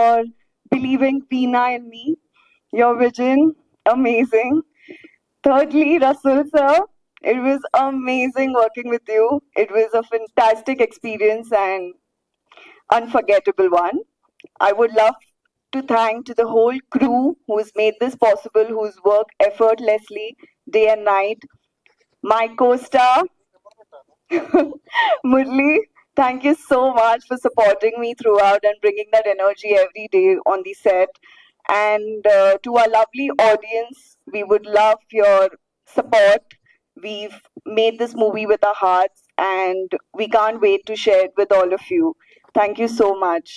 for believing Veena and me. Your vision, amazing. Thirdly, Rasul sir, it was amazing working with you. It was a fantastic experience and unforgettable one. I would love to thank to the whole crew who's made this possible, who's worked effortlessly day and night. My co-star, Murli, thank you so much for supporting me throughout and bringing that energy every day on the set. And to our lovely audience, we would love your support. We've made this movie with our hearts, and we can't wait to share it with all of you. Thank you so much.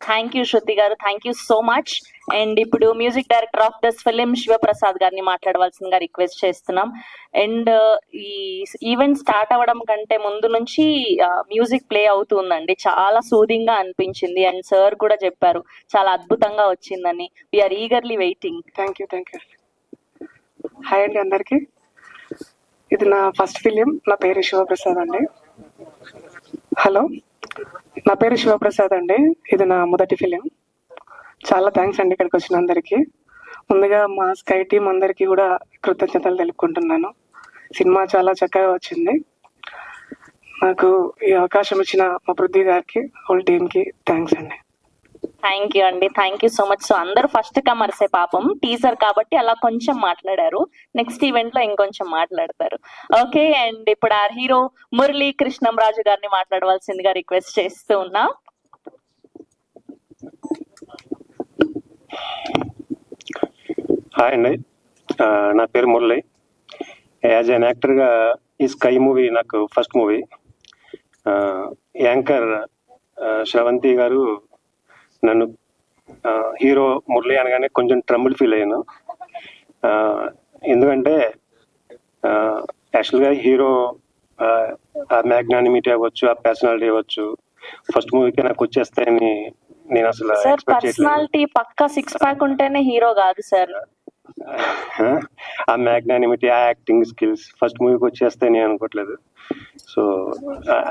Thank you Shruti garu, thank you so much. And ఇప్పుడు music director of this film Shivaprasad గారిని మాట్లాడవలసిందిగా request చేస్తున్నాం. And ఈ event start అవ్వడం కంటే ముందు నుంచి music play అవుతుందండి, చాలా సూదింగ్ గా అనిపించింది. అండ్ సార్ కూడా చెప్పారు చాలా అద్భుతంగా వచ్చిందని. We are eagerly waiting. Thank you. Hi అండి అందరికి. ఇది నా ఫస్ట్ ఫిలిం. నా పేరు శివప్రసాద్ అండి. హలో, నా పేరు శివప్రసాద్ అండి. ఇది నా మొదటి ఫిలిం. చాలా థ్యాంక్స్ అండి ఇక్కడికి వచ్చిన అందరికీ. ముందుగా మా స్కై టీం అందరికీ కూడా కృతజ్ఞతలు తెలుపుకుంటున్నాను. సినిమా చాలా చక్కగా వచ్చింది. నాకు ఈ అవకాశం ఇచ్చిన మా పృథ్వీ గారికి, హోల్ టీంకి థ్యాంక్స్ అండి. థ్యాంక్ యూ అండి, thank you so much. So అందరూ ఫస్ట్ కమర్సే, పాపం టీజర్ కాబట్టి అలా కొంచెం మాట్లాడారు. నెక్స్ట్ ఈవెంట్ లో ఇంకొంచెం మాట్లాడతారు. ఓకే, అండ్ ఇప్పుడు ఆ హీరో మురళీ కృష్ణంరాజు గారిని మాట్లాడవలసిందిగా రిక్వెస్ట్ చేస్తూ ఉన్నా. హాయ్ అండి, నా పేరు మురళి. యాజ్ అన్ యాక్టర్గా ఈ స్కై మూవీ నాకు ఫస్ట్ మూవీ. యాంకర్ శ్రవంతి గారు నన్ను హీరో మురళి అనగానే కొంచెం ట్రబుల్ ఫీల్ అయ్యాను. ఎందుకంటే యాక్చువల్గా హీరో ఆ మ్యాగ్నానిమిటీ అవ్వచ్చు, ఆ పర్సనాలిటీ అవ్వచ్చు, ఫస్ట్ మూవీకి నాకు వచ్చేస్తాయని నేను అసలు ఎక్స్పెక్ట్ చేయలేదు. పర్సనాలిటీ పక్కా సిక్స్ ప్యాక్ ఉంటేనే హీరో కాదు సార్. ఆ మ్యాగ్నానిమిటీ, ఆ యాక్టింగ్ స్కిల్స్ ఫస్ట్ మూవీకి వచ్చేస్తాయని అనుకోవట్లేదు. So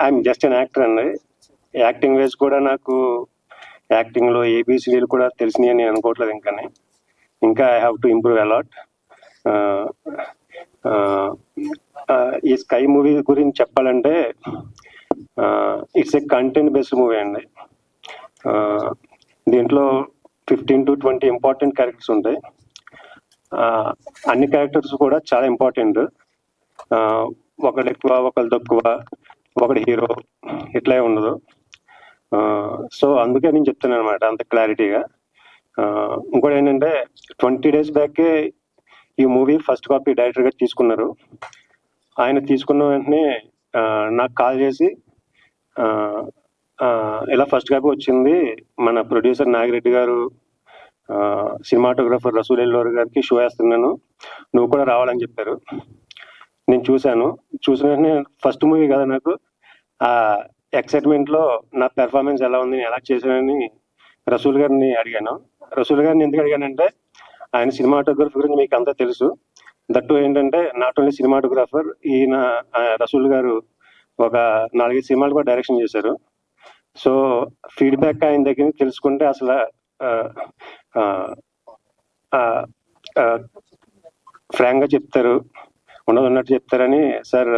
I'm just an actor అండి. యాక్టింగ్ వేస్ కూడా నాకు యాక్టింగ్ లో ఏబిసిడీలు కూడా తెలిసినాయి అని అనుకోవట్లేదు. ఇంకా I have to improve a lot. ఈ స్కై మూవీ గురించి చెప్పాలంటే it's a content based movie అండి. దీంట్లో 15 to 20 ఇంపార్టెంట్ క్యారెక్టర్స్ ఉంటాయి. అన్ని క్యారెక్టర్స్ కూడా చాలా ఇంపార్టెంట్. ఒకళ్ళు ఎక్కువ, ఒకళ్ళు తక్కువ, ఒకటి హీరో ఇట్లా ఉండదు. సో అందుకే నేను చెప్తాను అనమాట అంత క్లారిటీగా. ఇంకోటి ఏంటంటే 20 days బ్యాకే ఈ మూవీ ఫస్ట్ కాపీ డైరెక్టర్ గారు తీసుకున్నారు. ఆయన తీసుకున్న వెంటనే నాకు కాల్ చేసి ఇలా ఫస్ట్ కాపీ వచ్చింది, మన ప్రొడ్యూసర్ నాగిరెడ్డి గారు, సినిమాటోగ్రాఫర్ రసూల్ ఎల్లోర్ గారికి షో వేస్తున్నాను, నువ్వు కూడా రావాలని చెప్పారు. నేను చూసిన వెంటనే ఫస్ట్ మూవీ కదా, నాకు ఆ ఎక్సైట్మెంట్ లో నా పెర్ఫార్మెన్స్ ఎలా ఉంది, నేను ఎలా చేశానని రసూల్ గారిని అడిగాను. రసూల్ గారిని ఎందుకు అడిగానంటే ఆయన సినిమాటోగ్రఫీ గురించి మీకు అంతా తెలుసు. దట్టు ఏంటంటే నాట్ ఓన్లీ సినిమాటోగ్రాఫర్, ఈయన రసూల్ గారు ఒక 4-5 సినిమాలు కూడా డైరెక్షన్ చేశారు. సో ఫీడ్బ్యాక్ ఆయన దగ్గర నుంచి తెలుసుకుంటే అసలు ఫ్రాంక్ గా చెప్తారు, ఉన్నట్టు చెప్తారని. సార్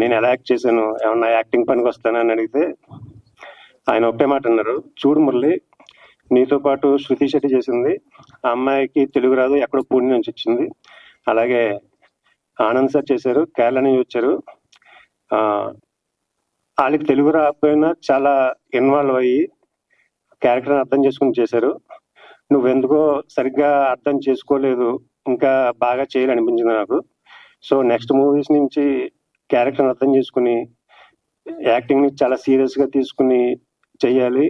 నేను ఎలా యాక్ట్ చేశాను, ఏమన్నా యాక్టింగ్ పనికి వస్తానని అడిగితే ఆయన ఒకటే మాట అన్నారు, చూడు మురళి, నీతో పాటు శృతి శెట్టి చేసింది, ఆ అమ్మాయికి తెలుగు రాదు, ఎక్కడో పూణె నుంచి వచ్చింది. అలాగే ఆనంద్ సార్ చేశారు, కేరళ నుంచి వచ్చారు. వాళ్ళకి తెలుగు రాకపోయినా చాలా ఇన్వాల్వ్ అయ్యి క్యారెక్టర్ని అర్థం చేసుకుని చేశారు. నువ్వెందుకో సరిగ్గా అర్థం చేసుకోలేదు, ఇంకా బాగా చేయాలనిపించింది నాకు. సో నెక్స్ట్ మూవీస్ నుంచి క్యారెక్టర్ని అర్థం చేసుకుని యాక్టింగ్ ని చాలా సీరియస్ గా తీసుకుని చెయ్యాలి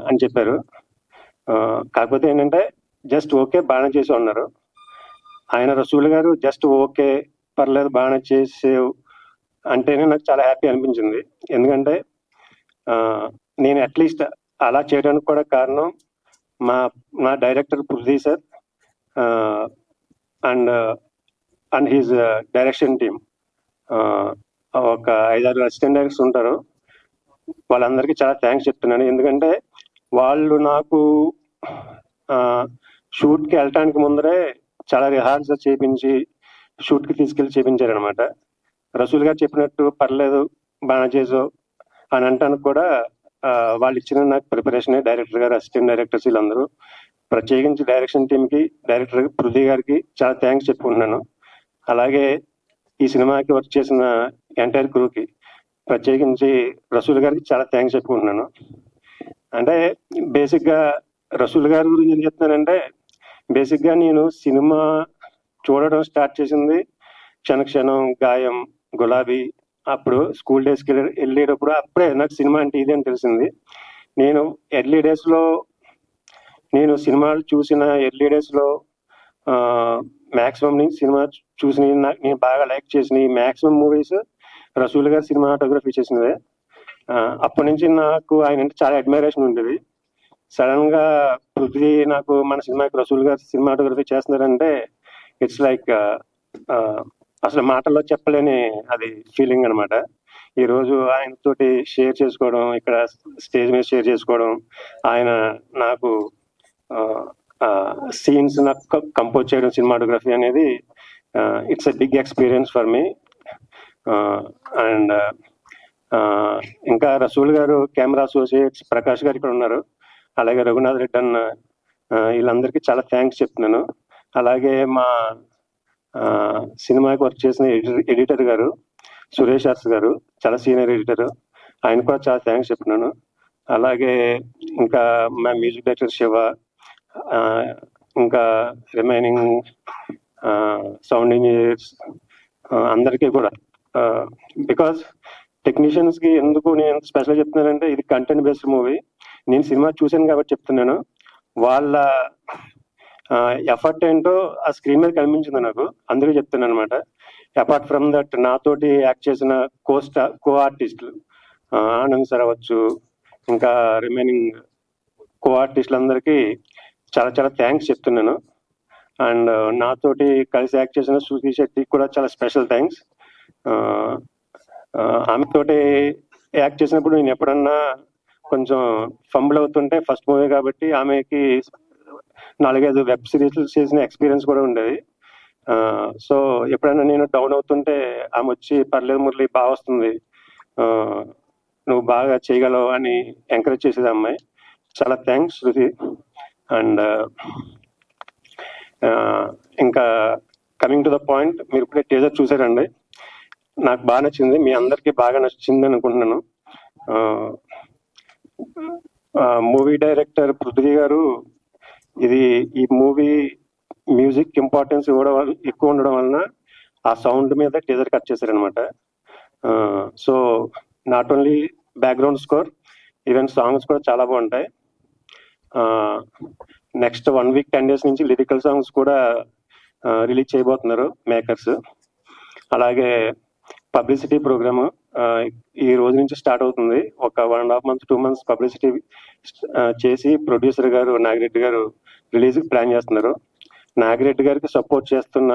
అని చెప్పారు. కాకపోతే ఏంటంటే జస్ట్ ఓకే బాగా చేసి ఉన్నారు. ఆయన రసూల్ గారు జస్ట్ ఓకే పర్లేదు బాగా చేసేవు అంటేనే నాకు చాలా హ్యాపీ అనిపించింది. ఎందుకంటే నేను అట్లీస్ట్ అలా చేయడానికి కూడా కారణం మా director Prithvi sir and his direction team. ఒక 5-6 అసిస్టెంట్ డైరెక్టర్స్ ఉంటారు, వాళ్ళందరికీ చాలా థ్యాంక్స్ చెప్తున్నాను. ఎందుకంటే వాళ్ళు నాకు షూట్కి వెళ్ళటానికి ముందరే చాలా రిహార్సల్ చేయించి షూట్కి తీసుకెళ్ళి చేయించారనమాట. రసూల్ గారు చెప్పినట్టు పర్లేదు బాగా చేసావు అని అంటానికి కూడా వాళ్ళు ఇచ్చిన నాకు ప్రిపరేషనే. డైరెక్టర్ గారు, అసిస్టెంట్ డైరెక్టర్స్ వీళ్ళందరూ, ప్రత్యేకించి డైరెక్షన్ టీంకి, డైరెక్టర్ పృథ్వీ గారికి చాలా థ్యాంక్స్ చెప్పుకుంటున్నాను. అలాగే ఈ సినిమాకి వర్క్ చేసిన ఎంటైర్ క్రూకి, ప్రత్యేకించి రసూల్ గారికి చాలా థ్యాంక్స్ చెప్పుకుంటున్నాను. అంటే బేసిక్గా రసూల్ గారి గురించి ఏం చెప్తున్నానంటే, బేసిక్గా నేను సినిమా చూడడం స్టార్ట్ చేసింది క్షణక్షణం, గాయం, గులాబీ, అప్పుడు స్కూల్ డేస్కి వెళ్ళేటప్పుడు అప్పుడే నాకు సినిమా అంటే ఇది అని తెలిసింది. నేను ఎర్లీ డేస్లో నేను సినిమాలు చూసిన ఎర్లీ డేస్లో మ్యాక్సిమం నేను సినిమా చూసిన నేను బాగా లైక్ చేసిన మ్యాక్సిమం మూవీస్ రసూల్ గారు సినిమాటోగ్రఫీ చేసినవే. అప్పటి నుంచి నాకు ఆయన అంటే చాలా అడ్మైరేషన్ ఉండేది. సడన్ గా పృథ్వీ నాకు మన సినిమాకి రసూల్ గారు సినిమాటోగ్రఫీ చేస్తున్నారంటే ఇట్స్ లైక్ అసలు మాటల్లో చెప్పలేని అది ఫీలింగ్ అనమాట. ఈరోజు ఆయనతోటి షేర్ చేసుకోవడం, ఇక్కడ స్టేజ్ మీద షేర్ చేసుకోవడం, ఆయన నాకు సీన్స్ నాకు కంపోజ్ చేయడం సినిమాటోగ్రఫీ అనేది it's a big experience for me. And ఇంకా రసూల్ గారు, కెమెరా అసోసియేట్స్ ప్రకాష్ గారు ఇక్కడ ఉన్నారు, అలాగే రఘునాథ్ రెడ్డి అన్న, వీళ్ళందరికీ చాలా థ్యాంక్స్ చెప్తున్నాను. అలాగే మా సినిమాకి వర్క్ చేసిన ఎడిటర్ గారు సురేష్ ఆర్స్ గారు, చాలా సీనియర్ ఎడిటర్, ఆయన కూడా చాలా థ్యాంక్స్ చెప్తున్నాను. అలాగే ఇంకా మా మ్యూజిక్ డైరెక్టర్ శివ, ఇంకా రిమైనింగ్ సౌండ్ ఇంజనీర్స్ అందరికీ కూడా. బికాజ్ టెక్నీషియన్స్కి ఎందుకు నేను స్పెషల్గా చెప్తున్నానంటే, ఇది కంటెంట్ బేస్డ్ మూవీ. నేను సినిమా చూశాను కాబట్టి చెప్తున్నాను. వాళ్ళ ఎఫర్ట్ ఏంటో ఆ స్క్రీన్ మీద కనిపించింది నాకు, అందుకే చెప్తున్నాను అనమాట. అపార్ట్ ఫ్రమ్ దట్, నాతోటి యాక్ట్ చేసిన కో ఆర్టిస్టులు ఆనంద్ సార్ అవ్వచ్చు, ఇంకా రిమైనింగ్ కో ఆర్టిస్టులందరికీ చాలా చాలా థ్యాంక్స్ చెప్తున్నాను. అండ్ నాతోటి కలిసి యాక్ట్ చేసిన శృతి శెట్టికి కూడా చాలా స్పెషల్ థ్యాంక్స్. ఆమెతోటి యాక్ట్ చేసినప్పుడు నేను ఎప్పుడన్నా కొంచెం ఫంబుల్ అవుతుంటే, ఫస్ట్ మూవీ కాబట్టి ఆమెకి 4-5 వెబ్ సిరీస్లు చేసిన ఎక్స్పీరియన్స్ కూడా ఉండేది. సో ఎప్పుడైనా నేను డౌన్ అవుతుంటే ఆమె వచ్చి, పర్లేదు మురళి, బాగా వస్తుంది, నువ్వు బాగా చేయగలవు అని ఎంకరేజ్ చేసేది అమ్మాయి. చాలా థ్యాంక్స్ శృతి. అండ్ ఇంకా కమింగ్ టు ద పాయింట్, మీరు ఇప్పుడే టీజర్ చూసారండి, నాకు బాగా నచ్చింది, మీ అందరికీ బాగా నచ్చింది అనుకుంటున్నాను. మూవీ డైరెక్టర్ పృథ్వీ గారు ఈ మూవీ మ్యూజిక్ ఇంపార్టెన్స్ ఎక్కువ ఉండడం వలన ఆ సౌండ్ మీద టీజర్ కట్ చేశారనమాట. So not only background score, even songs కూడా చాలా బాగుంటాయి. నెక్స్ట్ 1 వీక్ 10 days నుంచి లిరికల్ సాంగ్స్ కూడా రిలీజ్ చేయబోతున్నారు మేకర్స్. అలాగే పబ్లిసిటీ ప్రోగ్రామ్ ఈ రోజు నుంచి స్టార్ట్ అవుతుంది. ఒక 1.5 months 2 months పబ్లిసిటీ చేసి ప్రొడ్యూసర్ గారు నాగిరెడ్డి గారు రిలీజ్ ప్లాన్ చేస్తున్నారు. నాగిరెడ్డి గారికి సపోర్ట్ చేస్తున్న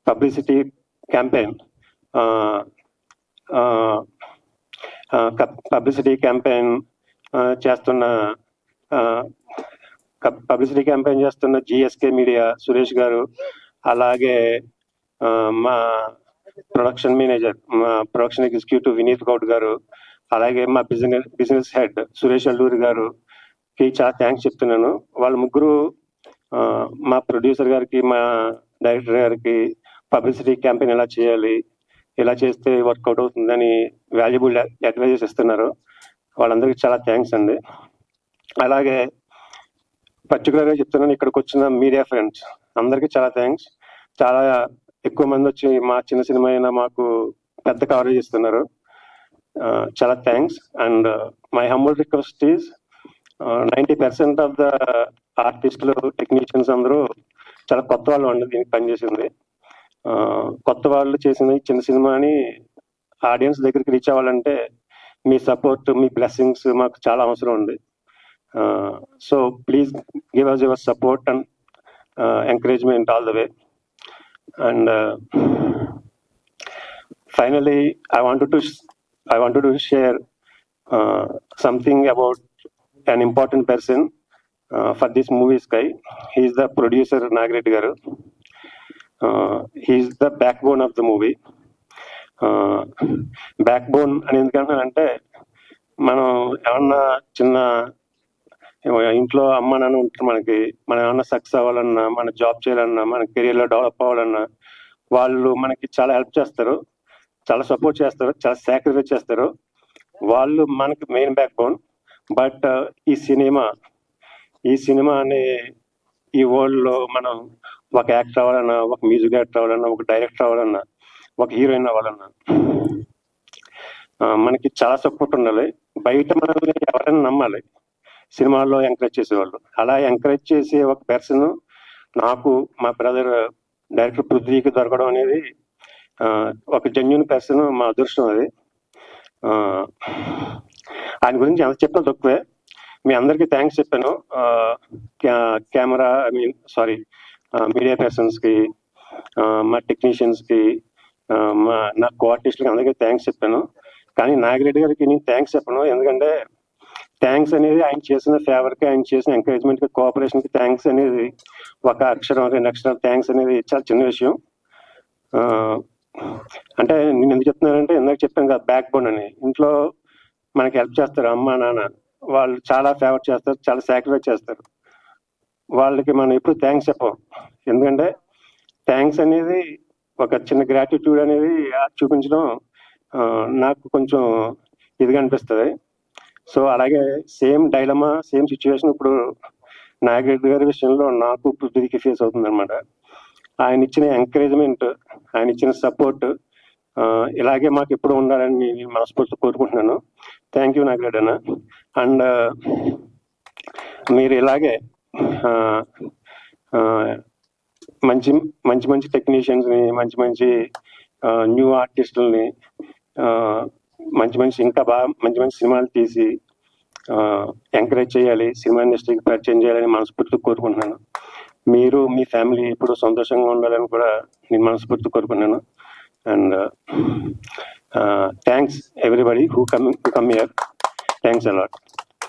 పబ్లిసిటీ క్యాంపెయిన్ చేస్తున్న జిఎస్కే మీడియా సురేష్ గారు, అలాగే మా ప్రొడక్షన్ మేనేజర్, మా ప్రొడక్షన్ ఎగ్జిక్యూటివ్ వినీత్ గౌడ్ గారు, అలాగే మా బిజినెస్ హెడ్ సురేష్ అల్లూరి గారుకి చాలా థ్యాంక్స్ చెప్తున్నాను. వాళ్ళ ముగ్గురు మా ప్రొడ్యూసర్ గారికి, మా డైరెక్టర్ గారికి పబ్లిసిటీ క్యాంపెయిన్ ఎలా చేయాలి, ఎలా చేస్తే వర్కౌట్ అవుతుందని వాల్యుబుల్ అడ్వైజెస్ ఇస్తున్నారు. వాళ్ళందరికీ చాలా థ్యాంక్స్ అండి. అలాగే పర్టికులర్గా చెప్తున్నాను, ఇక్కడికి వచ్చిన మీడియా ఫ్రెండ్స్ అందరికీ చాలా థ్యాంక్స్. చాలా ఎక్కువ మంది వచ్చి మా చిన్న సినిమా అయినా మాకు పెద్ద కవరేజ్ ఇస్తున్నారు. చాలా thanks. And my humble request is 90% of the ఆర్టిస్టులు, టెక్నీషియన్స్ అందరూ చాలా కొత్త వాళ్ళు అండి దీనికి పనిచేసింది. కొత్త వాళ్ళు చేసిన చిన్న సినిమాని ఆడియన్స్ దగ్గరికి రీచ్ అవ్వాలంటే మీ సపోర్ట్, మీ బ్లెస్సింగ్స్ మాకు చాలా అవసరం ఉంది. So please give us your support and encouragement all the way. And finally, I wanted to share something about an important person for this movie Sky. He is the producer Nagireddy garu. He is the backbone of the movie. Backbone అని ఎందుకంటే మనం ఏమన్నా చిన్న ఇంట్లో అమ్మ నాన్న ఉంటారు మనకి, మనం ఏమన్నా సక్సెస్ అవ్వాలన్నా, మన జాబ్ చేయాలన్నా, మన కెరీర్లో డెవలప్ అవ్వాలన్నా వాళ్ళు మనకి చాలా హెల్ప్ చేస్తారు, చాలా సపోర్ట్ చేస్తారు, చాలా సాక్రిఫైస్ చేస్తారు. వాళ్ళు మనకి మెయిన్ బ్యాక్ బోన్. బట్ ఈ సినిమా అనే ఈ వరల్డ్లో మనం ఒక యాక్టర్ అవ్వాలన్నా, ఒక మ్యూజిక్ డైరెక్టర్ అవ్వాలన్నా, ఒక డైరెక్టర్ అవ్వాలన్నా, ఒక హీరోయిన్ అవ్వాలన్నా మనకి చాలా సపోర్ట్ ఉండాలి. బయట మనల్ని ఎవరైనా నమ్మాలి, సినిమాల్లో ఎంకరేజ్ చేసేవాళ్ళు. అలా ఎంకరేజ్ చేసే ఒక పర్సన్ నాకు మా బ్రదర్ డైరెక్టర్ పృథ్వీకి దొరకడం అనేది ఒక జెన్యూన్ పర్సన్, మా అదృష్టం అది. ఆయన గురించి ఎంత చెప్పినా తక్కువే. మీ అందరికీ థ్యాంక్స్ చెప్పాను, కెమెరా మీడియా పర్సన్స్కి, మా టెక్నీషియన్స్కి, నా కో ఆర్టిస్ట్లకి అందరికీ థ్యాంక్స్ చెప్పాను. కానీ నాగిరెడ్డి గారికి నేను థ్యాంక్స్ చెప్పను. ఎందుకంటే థ్యాంక్స్ అనేది ఆయన చేసిన ఫేవర్కి, ఆయన చేసిన ఎంకరేజ్మెంట్కి, కోఆపరేషన్కి థ్యాంక్స్ అనేది ఒక అక్షరం, 2 అక్షరాలు థ్యాంక్స్ అనేది చాలా చిన్న విషయం. అంటే నేను ఎందుకు చెప్తున్నానంటే ఇందాక చెప్పాను కదా, బ్యాక్ బోన్ అని. ఇంట్లో మనకి హెల్ప్ చేస్తారు అమ్మ నాన్న, వాళ్ళు చాలా ఫేవర్ చేస్తారు, చాలా సాక్రిఫైస్ చేస్తారు. వాళ్ళకి మనం ఎప్పుడు థ్యాంక్స్ చెప్పం. ఎందుకంటే థ్యాంక్స్ అనేది ఒక చిన్న గ్రాటిట్యూడ్ అనేది చూపించడం నాకు కొంచెం ఇదిగా అనిపిస్తుంది. సో అలాగే సేమ్ డైలమా, సేమ్ సిచ్యువేషన్ ఇప్పుడు నాగిరెడ్డి గారి విషయంలో నాకు పృథ్వీకి ఫేస్ అవుతుంది అనమాట. ఆయన ఇచ్చిన ఎంకరేజ్మెంట్, ఆయన ఇచ్చిన సపోర్ట్ ఇలాగే మాకు ఎప్పుడు ఉండాలని నేను మనస్ఫూర్తి కోరుకుంటున్నాను. థ్యాంక్ యూ నాగిరెడ్డి అన్న. అండ్ మీరు ఇలాగే మంచి మంచి మంచి టెక్నీషియన్స్ని, మంచి మంచి న్యూ ఆర్టిస్టులని, ఇంకా బాగా మంచి మంచి సినిమాలు తీసి ఎంకరేజ్ చేయాలి, సినిమా ఇండస్ట్రీకి పరిచయం చేయాలని మనస్ఫూర్తి కోరుకుంటున్నాను. మీరు మీ ఫ్యామిలీ ఎప్పుడు సంతోషంగా ఉండాలని కూడా నేను మనస్ఫూర్తి కోరుకున్నాను. And thanks everybody who come here. Thanks a lot.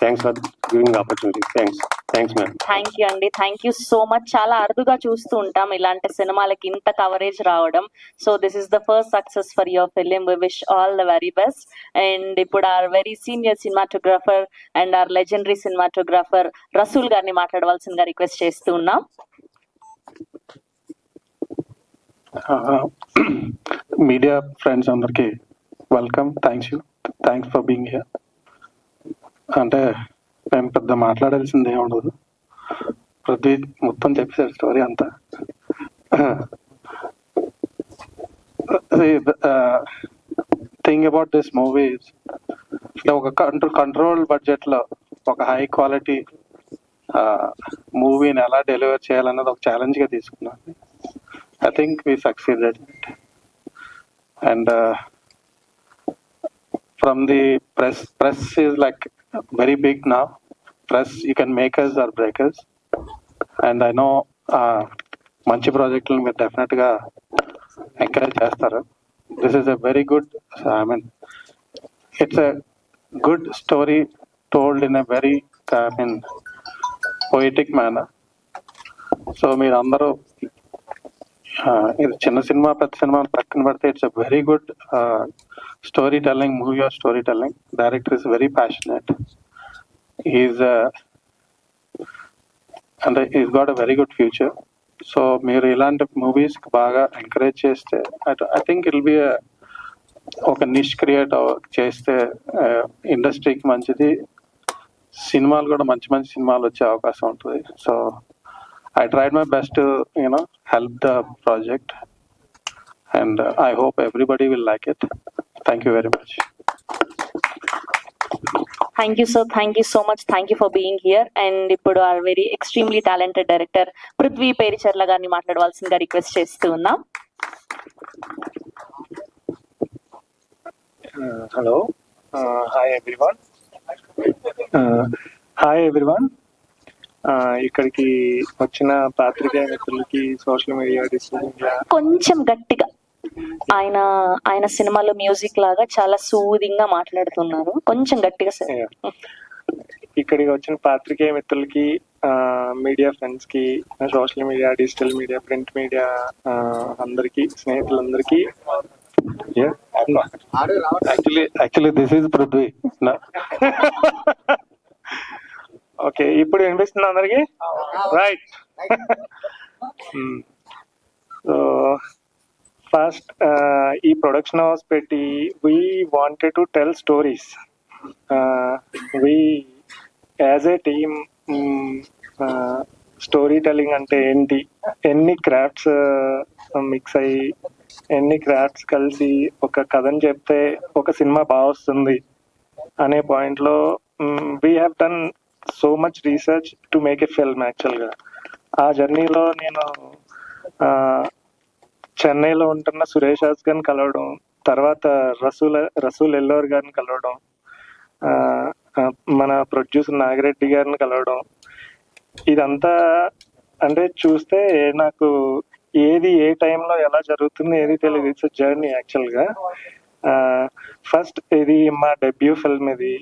Thanks for giving opportunity. Thanks ma'am. Thank you అండి, థ్యాంక్ యూ సో మచ్. చాలా అరుదుగా చూస్తూ ఉంటాం ఇలాంటి సినిమాలకి ఇంత కవరేజ్ రావడం. So this is the first success for your film. We wish all the very best. And ఇప్పుడు our very senior cinematographer and our legendary cinematographer Rasool garu మాట్లాడవలసిందిగా రిక్వెస్ట్ చేస్తూ ఉన్నాం. మీడియా ఫ్రెండ్స్ అందరికి welcome. Thanks for being here. అంటే నేను పెద్ద మాట్లాడాల్సింది ఏమి ఉండదు, ప్రతి మొత్తం చెప్పేసారు స్టోరీ అంతా. థింగ్ అబౌట్ దిస్ మూవీ ఒక కంట్రోల్ బడ్జెట్ లో ఒక హై క్వాలిటీ మూవీని ఎలా డెలివర్ చేయాలన్నది ఒక ఛాలెంజ్ గా తీసుకున్నాను. I think we succeeded. And from the press is like very big now. Press, you can make us or break us. And I know manchi project lu meer definitely ga encourage chestaru. This is a very good, it's a good story told in a very poetic manner. So meer andaru ఇది చిన్న cinema పెద్ద cinema పక్కన పడితే it's a very good story telling, movie of story telling. Director is very passionate. Is అంటే is got a very good future. So మీరు ఇలాంటి movies బాగా encourage చేస్తే I think it will be ఒక niche create చేస్తే ఇండస్ట్రీకి మంచిది, సినిమాలు కూడా మంచి మంచి సినిమాలు వచ్చే అవకాశం ఉంటుంది. So I tried my best to, help the project, and I hope everybody will like it. Thank you very much. Thank you so much. Thank you for being here. And ఇప్పుడు our very extremely talented director Prithvi Pericherla గారిని మాట్లాడవలసిందిగా request చేస్తూ ఉన్నాం. Hello. Hi everyone. Hi everyone. ఇక్కడికి వచ్చిన పాత్రికేయ మిత్రులకి, social media కొంచెం గట్టిగా ఆయన సినిమాలో మ్యూజిక్ లాగా చాలా సూదింగ్ గా మాట్లాడుతున్నారు, కొంచెం గట్టిగా సార్. ఇక్కడికి వచ్చిన పాత్రికేయ మిత్రులకి, మీడియా ఫ్రెండ్స్ కి, social media, digital media, print media అందరికి, స్నేహితులందరికీ actually this is Prithvi. Okay, ఇప్పుడు వినిపిస్తుంది అందరికి? రైట్. సో ఫస్ట్ ఈ ప్రొడక్షన్ హౌస్ పెట్టి we wanted to tell stories. We as a team story telling అంటే ఏంటి, ఎన్ని క్రాఫ్ట్స్ మిక్స్ అయ్యి, ఎన్ని క్రాఫ్ట్స్ కలిసి ఒక కథను చెప్తే ఒక సినిమా బాగా వస్తుంది అనే పాయింట్లో we have done so much research to make a film. యాక్చువల్గా ఆ జర్నీలో నేను చెన్నైలో ఉంటున్న సురేష్ హాస్ గారిని కలవడం, తర్వాత రసూల్ ఎల్లోర్ గారిని కలవడం, మన ప్రొడ్యూసర్ నాగిరెడ్డి గారిని కలవడం, ఇదంతా అంటే చూస్తే నాకు ఏది ఏ టైంలో ఎలా జరుగుతుంది ఏది తెలియదు. ఇట్స్ జర్నీ యాక్చువల్గా. ఫస్ట్ ఇది మా డెబ్యూ ఫిల్మ్. ఇది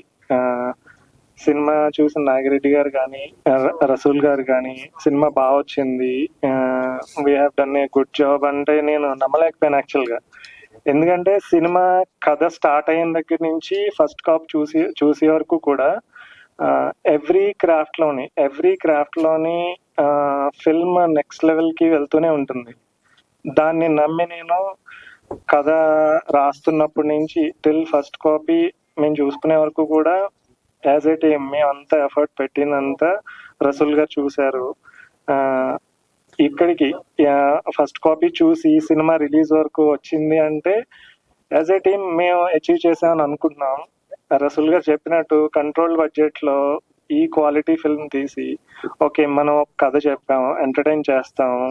సినిమా చూసిన నాగిరెడ్డి గారు కానీ, రసూల్ గారు కానీ సినిమా బాగా వచ్చింది, we have done a good job అంటే నేను నమ్మలేకపోయాను యాక్చువల్గా. ఎందుకంటే సినిమా కథ స్టార్ట్ అయిన దగ్గర నుంచి ఫస్ట్ కాప్ చూసే వరకు కూడా ఎవ్రీ క్రాఫ్ట్ లోని ఫిల్మ్ నెక్స్ట్ లెవెల్ కి వెళ్తూనే ఉంటుంది. దాన్ని నమ్మి నేను కథ రాస్తున్నప్పటి నుంచి టిల్ ఫస్ట్ కాపీ మేము చూసుకునే వరకు కూడా యాజ్ ఏ టీమ్ మేము అంతా ఎఫర్ట్ పెట్టినంత రసూల్ గారు చూశారు. ఇక్కడికి ఫస్ట్ కాపీ చూసి సినిమా రిలీజ్ వరకు వచ్చింది అంటే యాజ్ ఏ టీమ్ మేము అచీవ్ చేసామని అనుకుంటున్నాం. రసూల్ గారు చెప్పినట్టు కంట్రోల్ బడ్జెట్ లో ఈ క్వాలిటీ ఫిల్మ్ తీసి ఓకే మనం ఒక కథ చెప్పాము, ఎంటర్టైన్ చేస్తాము,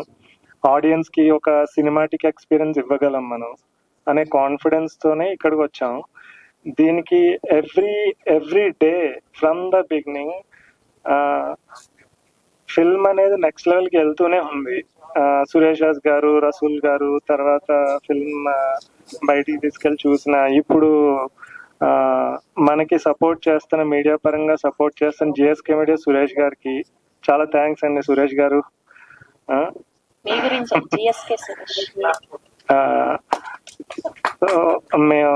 ఆడియన్స్ కి ఒక సినిమాటిక్ ఎక్స్పీరియన్స్ ఇవ్వగలం మనం అనే కాన్ఫిడెన్స్ తోనే ఇక్కడికి వచ్చాము. దీనికి every day from the beginning film అనేది నెక్స్ట్ లెవెల్ కి వెళ్తూనే ఉంది. సురేష్ హాస్ గారు, రసూల్ గారు, తర్వాత ఫిల్మ్ బయటికి తీసుకెళ్లి చూసిన, ఇప్పుడు మనకి సపోర్ట్ చేస్తున్న, మీడియా పరంగా సపోర్ట్ చేస్తున్న జిఎస్కే మీడియా సురేష్ గారికి చాలా థ్యాంక్స్ అండి. సురేష్ గారు మీ గురించి GSK సురేష్. మేము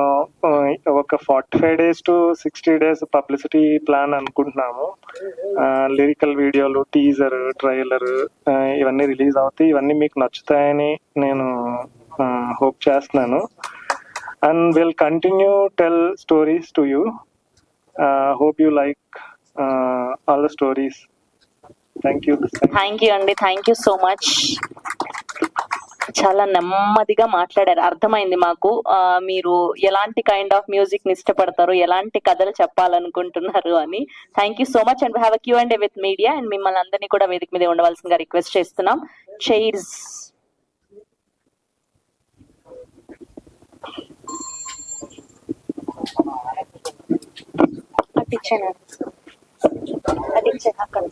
ఒక 45 days to 60 days publicity plan అనుకుంటున్నాము. లిరికల్ వీడియోలు, టీజర్, ట్రైలర్ ఇవన్నీ రిలీజ్ అవుతాయి. ఇవన్నీ మీకు నచ్చుతాయని నేను హోప్ చేస్తున్నాను. And will continue tell stories to you. Hope you like all the stories. Thank you అండి, థ్యాంక్ యూ సో మచ్. చాలా నెమ్మదిగా మాట్లాడారు, అర్థమైంది మాకు మీరు ఎలాంటి కైండ్ ఆఫ్ మ్యూజిక్ ని ఇష్టపడతారు, ఎలాంటి కథలు చెప్పాలనుకుంటున్నారు అని. Thank you so much. And have a Q&A with media. And మిమ్మల్ని అందరినీ కూడా వేదిక మీద ఉండవలసిందిగా రిక్వెస్ట్ చేస్తున్నాం. చైర్స్. అక్కడ